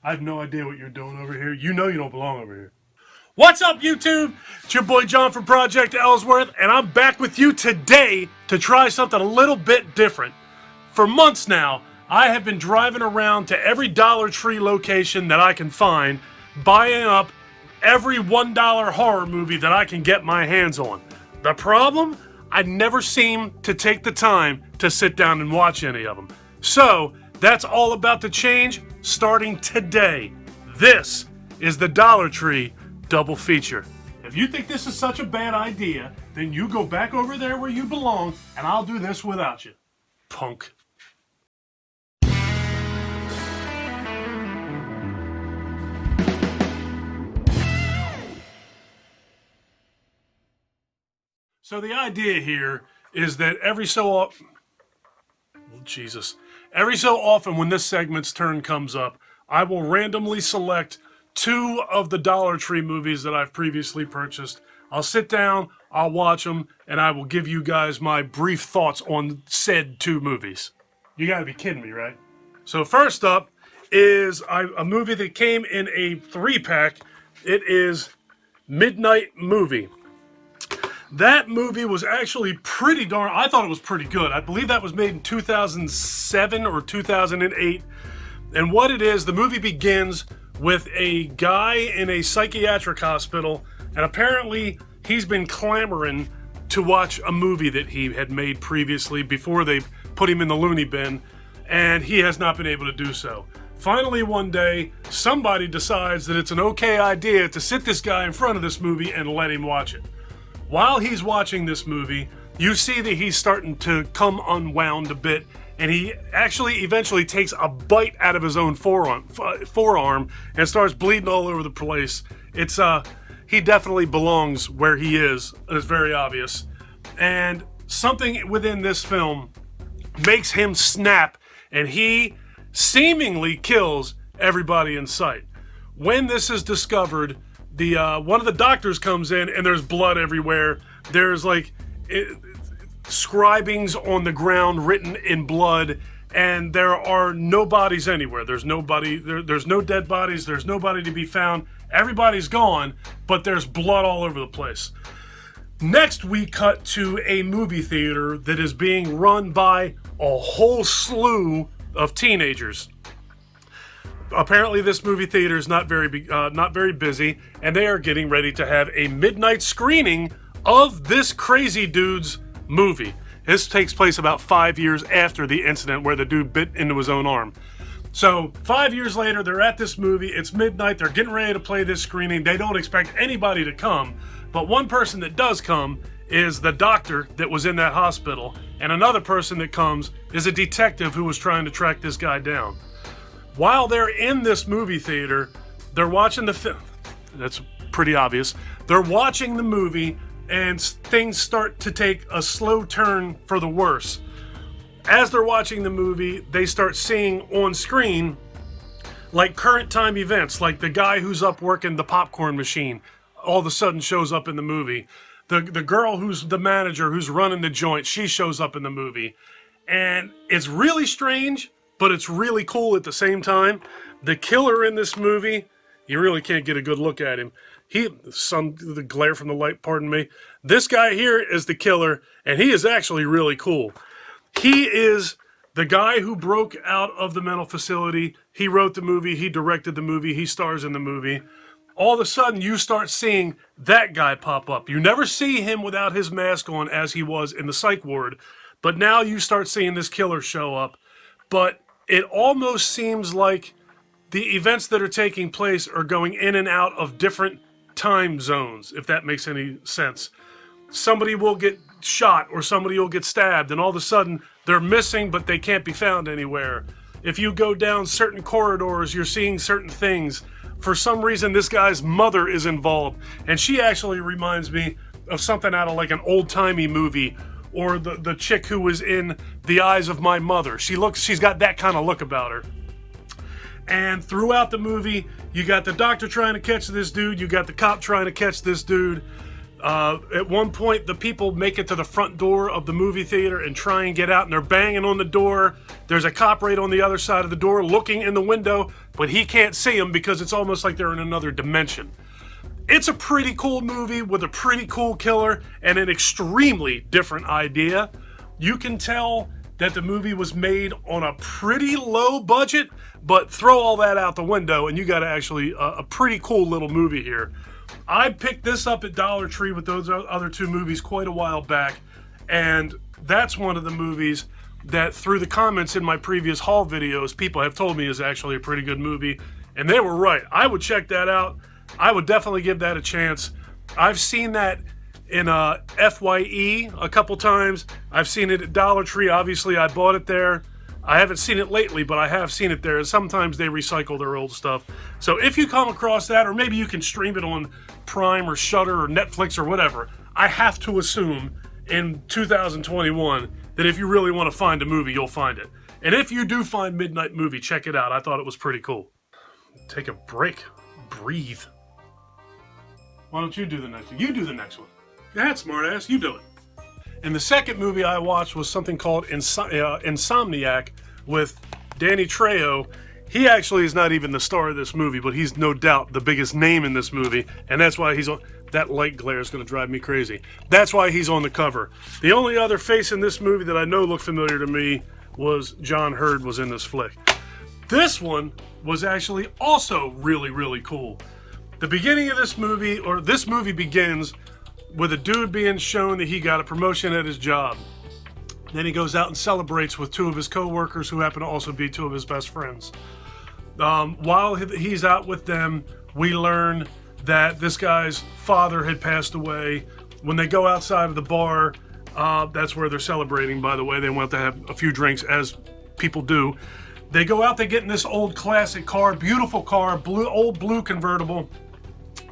I have no idea what you're doing over here. You know you don't belong over here. What's up, YouTube? It's your boy John from Project Ellsworth, and I'm back with you today to try something a little bit different. For months now, I have been driving around to every Dollar Tree location that I can find, buying up every $1 horror movie that I can get my hands on. The problem? I never seem to take the time to sit down and watch any of them. So, that's all about to change starting today. This is the Dollar Tree Double Feature. If you think this is such a bad idea, then you go back over there where you belong, and I'll do this without you. Punk. So the idea here is that every so often when this segment's turn comes up, I will randomly select two of the Dollar Tree movies that I've previously purchased. I'll sit down, I'll watch them, and I will give you guys my brief thoughts on said two movies. You gotta be kidding me, right? So first up is a movie that came in a 3-pack. It is Midnight Movie. That movie was actually pretty darn... I thought it was pretty good. I believe that was made in 2007 or 2008. And what it is, the movie begins with a guy in a psychiatric hospital, and apparently he's been clamoring to watch a movie that he had made previously before they put him in the loony bin, and he has not been able to do so. Finally, one day, somebody decides that it's an okay idea to sit this guy in front of this movie and let him watch it. While he's watching this movie, you see that he's starting to come unwound a bit, and he actually eventually takes a bite out of his own forearm and starts bleeding all over the place. He definitely belongs where he is. It's very obvious. And something within this film makes him snap, and he seemingly kills everybody in sight. When this is discovered, one of the doctors comes in, and there's blood everywhere. There's scribings on the ground written in blood, and there are no bodies anywhere. There's nobody. There's no dead bodies. There's nobody to be found. Everybody's gone, but there's blood all over the place. Next, we cut to a movie theater that is being run by a whole slew of teenagers. Apparently, this movie theater is not very busy, and they are getting ready to have a midnight screening of this crazy dude's movie. This takes place about 5 years after the incident where the dude bit into his own arm. So 5 years later, they're at this movie. It's midnight. They're getting ready to play this screening. They don't expect anybody to come, but one person that does come is the doctor that was in that hospital, and another person that comes is a detective who was trying to track this guy down. While they're in this movie theater, they're watching the film. That's pretty obvious. They're watching the movie, and things start to take a slow turn for the worse. As they're watching the movie, they start seeing on screen like current time events, like the guy who's up working the popcorn machine all of a sudden shows up in the movie. The girl who's the manager who's running the joint, she shows up in the movie. And it's really strange, but it's really cool at the same time. The killer in this movie, you really can't get a good look at him. The glare from the light, pardon me. This guy here is the killer, and he is actually really cool. He is the guy who broke out of the mental facility. He wrote the movie, he directed the movie, he stars in the movie. All of a sudden, you start seeing that guy pop up. You never see him without his mask on as he was in the psych ward, but now you start seeing this killer show up. But it almost seems like the events that are taking place are going in and out of different time zones, if that makes any sense. Somebody will get shot or somebody will get stabbed, and all of a sudden they're missing, but they can't be found anywhere. If you go down certain corridors, you're seeing certain things. For some reason, this guy's mother is involved, and she actually reminds me of something out of like an old-timey movie, or the chick who was in The Eyes of My Mother. She's got that kind of look about her. And throughout the movie, you got the doctor trying to catch this dude, you got the cop trying to catch this dude. At one point, the people make it to the front door of the movie theater and try and get out, and they're banging on the door. There's a cop right on the other side of the door looking in the window, but he can't see them because it's almost like they're in another dimension. It's a pretty cool movie with a pretty cool killer and an extremely different idea. You can tell that the movie was made on a pretty low budget, but throw all that out the window and you got actually a pretty cool little movie here. I picked this up at Dollar Tree with those other two movies quite a while back, and that's one of the movies that through the comments in my previous haul videos, people have told me is actually a pretty good movie, and they were right. I would check that out. I would definitely give that a chance. I've seen that in FYE a couple times. I've seen it at Dollar Tree. Obviously, I bought it there. I haven't seen it lately, but I have seen it there. Sometimes they recycle their old stuff. So if you come across that, or maybe you can stream it on Prime or Shudder or Netflix or whatever, I have to assume in 2021 that if you really want to find a movie, you'll find it. And if you do find Midnight Movie, check it out. I thought it was pretty cool. Take a break. Breathe. Why don't you do the next one? You do the next one. Go ahead, smartass. You do it. And the second movie I watched was something called Insomniac with Danny Trejo. He actually is not even the star of this movie, but he's no doubt the biggest name in this movie, and that's why he's on. That light glare is going to drive me crazy. That's why he's on the cover. The only other face in this movie that I know looked familiar to me was John Hurd was in this flick. This one was actually also really, really cool. The beginning of this movie begins with a dude being shown that he got a promotion at his job. Then he goes out and celebrates with two of his co-workers who happen to also be two of his best friends. While he's out with them, we learn that this guy's father had passed away. When they go outside of the bar, that's where they're celebrating, by the way. They went to have a few drinks, as people do. They go out, they get in this old classic car, beautiful car, old blue convertible.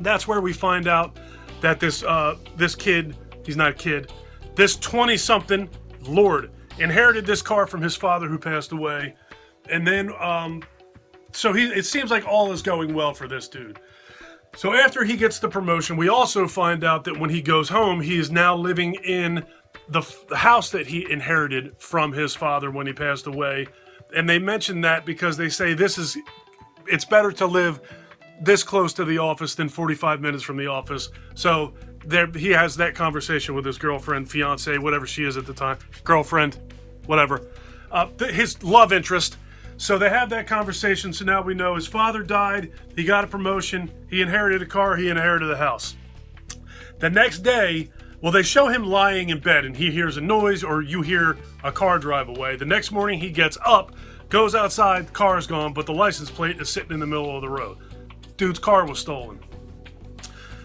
That's where we find out that this kid, he's not a kid, this 20-something lord inherited this car from his father who passed away. And then, it seems like all is going well for this dude. So after he gets the promotion, we also find out that when he goes home, he is now living in the house that he inherited from his father when he passed away. And they mention that because they say it's better to live this close to the office than 45 minutes from the office. So he has that conversation with his girlfriend, fiance, whatever she is at the time, girlfriend, whatever, his love interest. So they have that conversation. So now we know his father died, he got a promotion, he inherited a car, he inherited a house. The next day, they show him lying in bed and he hears a noise, or you hear a car drive away. The next morning he gets up, goes outside, the car is gone, but the license plate is sitting in the middle of the road. Dude's car was stolen.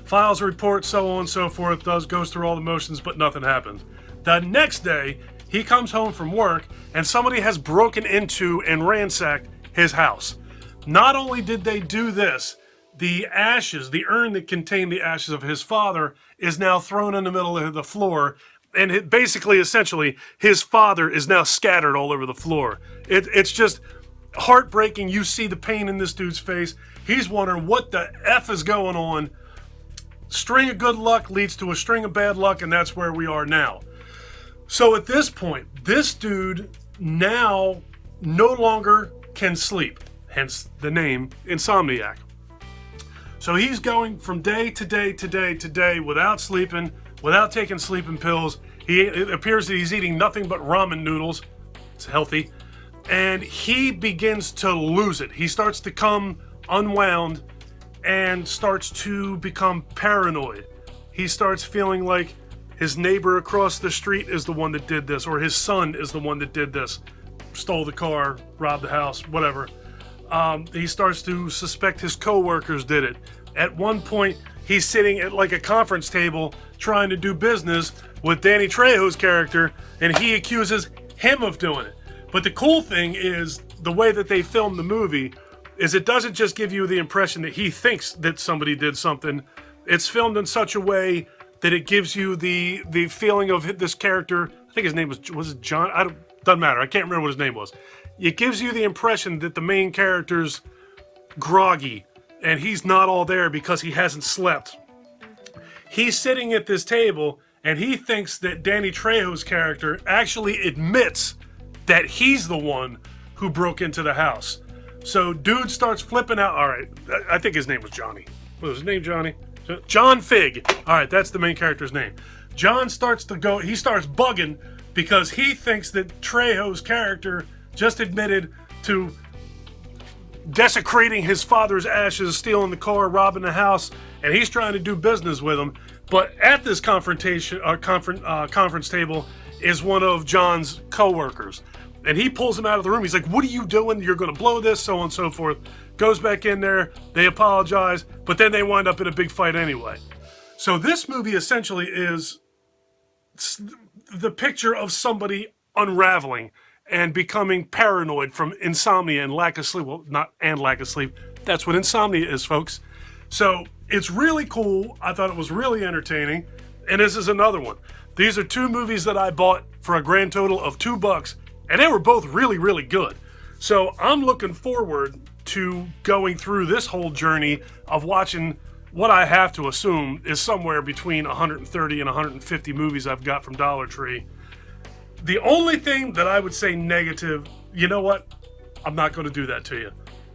Files a report, so on and so forth, goes through all the motions, but nothing happens. The next day, he comes home from work, and somebody has broken into and ransacked his house. Not only did they do this, the ashes, the urn that contained the ashes of his father, is now thrown in the middle of the floor, and essentially, his father is now scattered all over the floor. It's just heartbreaking. You see the pain in this dude's face. He's wondering what the F is going on. String of good luck leads to a string of bad luck, and that's where we are now. So at this point, this dude now no longer can sleep, hence the name Insomniac. So he's going from day to day to day to day without sleeping, without taking sleeping pills. It appears that he's eating nothing but ramen noodles. It's healthy. And he begins to lose it. He starts to come unwound and starts to become paranoid. He starts feeling like his neighbor across the street is the one that did this, or his son is the one that did this. Stole the car, robbed the house, whatever. He starts to suspect his co-workers did it. At one point, he's sitting at like a conference table trying to do business with Danny Trejo's character, and he accuses him of doing it. But the cool thing is, the way that they filmed the movie is it doesn't just give you the impression that he thinks that somebody did something. It's filmed in such a way that it gives you the feeling of this character. I think his name was it John? Doesn't matter. I can't remember what his name was. It gives you the impression that the main character's groggy and he's not all there because he hasn't slept. He's sitting at this table, and he thinks that Danny Trejo's character actually admits that he's the one who broke into the house. So dude starts flipping out. All right, I think his name was Johnny. What was his name, Johnny? John Fig. All right, that's the main character's name. John starts to go, he starts bugging because he thinks that Trejo's character just admitted to desecrating his father's ashes, stealing the car, robbing the house, and he's trying to do business with him. But at this conference table is one of John's co-workers. And he pulls him out of the room. He's like, what are you doing? You're going to blow this, so on and so forth. Goes back in there. They apologize. But then they wind up in a big fight anyway. So this movie essentially is the picture of somebody unraveling and becoming paranoid from insomnia and lack of sleep. Well, not and lack of sleep. That's what insomnia is, folks. So it's really cool. I thought it was really entertaining. And this is another one. These are two movies that I bought for a grand total of $2. And they were both really, really good. So I'm looking forward to going through this whole journey of watching what I have to assume is somewhere between 130 and 150 movies I've got from Dollar Tree. The only thing that I would say negative, you know what? I'm not going to do that to you.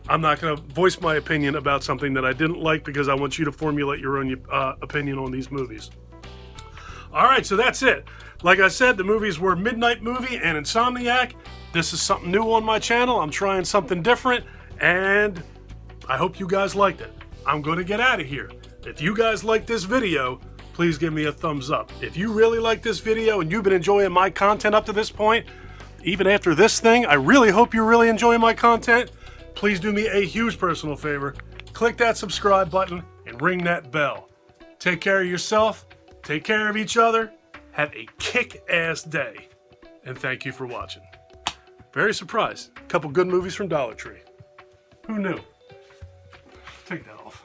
I'm not going to voice my opinion about something that I didn't like because I want you to formulate your own opinion on these movies. All right, so that's it. Like I said, the movies were Midnight Movie and Insomniac. This is something new on my channel. I'm trying something different, and I hope you guys liked it. I'm going to get out of here. If you guys like this video, please give me a thumbs up. If you really like this video and you've been enjoying my content up to this point, even after this thing, I really hope you're really enjoying my content. Please do me a huge personal favor. Click that subscribe button and ring that bell. Take care of yourself. Take care of each other. Have a kick-ass day. And thank you for watching. Very surprised. A couple good movies from Dollar Tree. Who knew? Take that off.